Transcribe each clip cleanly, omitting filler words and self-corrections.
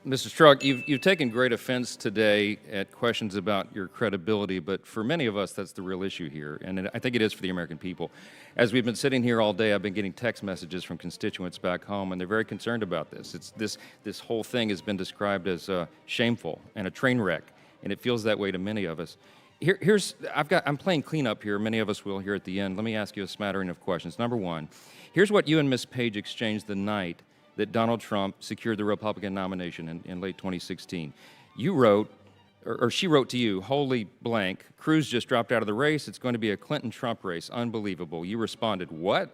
Mr. Strzok, you've taken great offense today at questions about your credibility, but for many of us, that's the real issue here, and I think it is for the American people. As we've been sitting here all day, I've been getting text messages from constituents back home, and they're very concerned about this. This whole thing has been described as shameful and a train wreck, and it feels that way to many of us. I'm playing cleanup here. Many of us will here at the end. Let me ask you a smattering of questions. Number one, here's what you and Ms. Page exchanged the night that Donald Trump secured the Republican nomination in late 2016. You wrote, or she wrote to you, holy blank, Cruz just dropped out of the race. It's going to be a Clinton-Trump race. Unbelievable. You responded, what?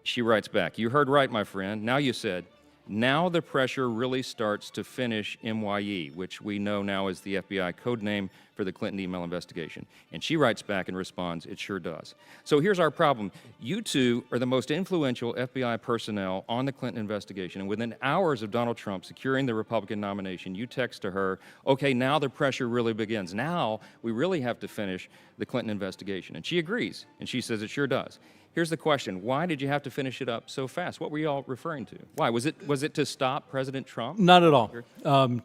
She writes back, you heard right, my friend. Now you said, now the pressure really starts to finish MYE, which we know now is the FBI code name for the Clinton email investigation. And she writes back and responds, it sure does. So here's our problem. You two are the most influential FBI personnel on the Clinton investigation, and within hours of Donald Trump securing the Republican nomination, you text to her, okay, now the pressure really begins. Now we really have to finish the Clinton investigation. And she agrees, and she says it sure does. Here's the question, why did you have to finish it up so fast? What were you all referring to? Why? Was it to stop President Trump? Not at all.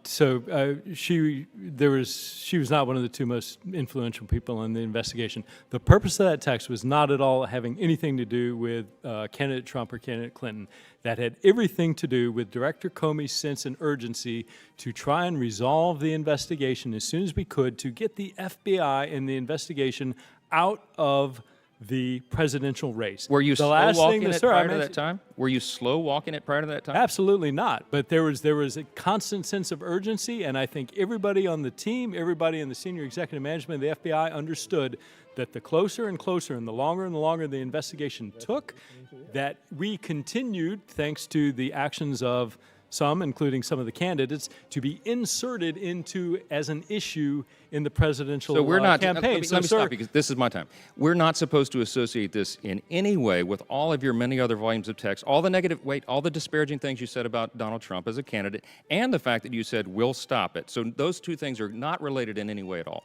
She was not one of the two most influential people in the investigation. The purpose of that text was not at all having anything to do with candidate Trump or candidate Clinton. That had everything to do with Director Comey's sense and urgency to try and resolve the investigation as soon as we could to get the FBI and the investigation out of the presidential race. Were you slow walking it prior to that time? Were you slow walking it prior to that time? Absolutely not. But there was a constant sense of urgency, and I think everybody on the team, everybody in the senior executive management of the FBI understood that the closer and closer and the longer the investigation took, that we continued, thanks to the actions of some, including some of the candidates, to be inserted into as an issue in the presidential campaign. Let me stop, because this is my time. We're not supposed to associate this in any way with all of your many other volumes of text, all the disparaging things you said about Donald Trump as a candidate, and the fact that you said, we'll stop it. So those two things are not related in any way at all.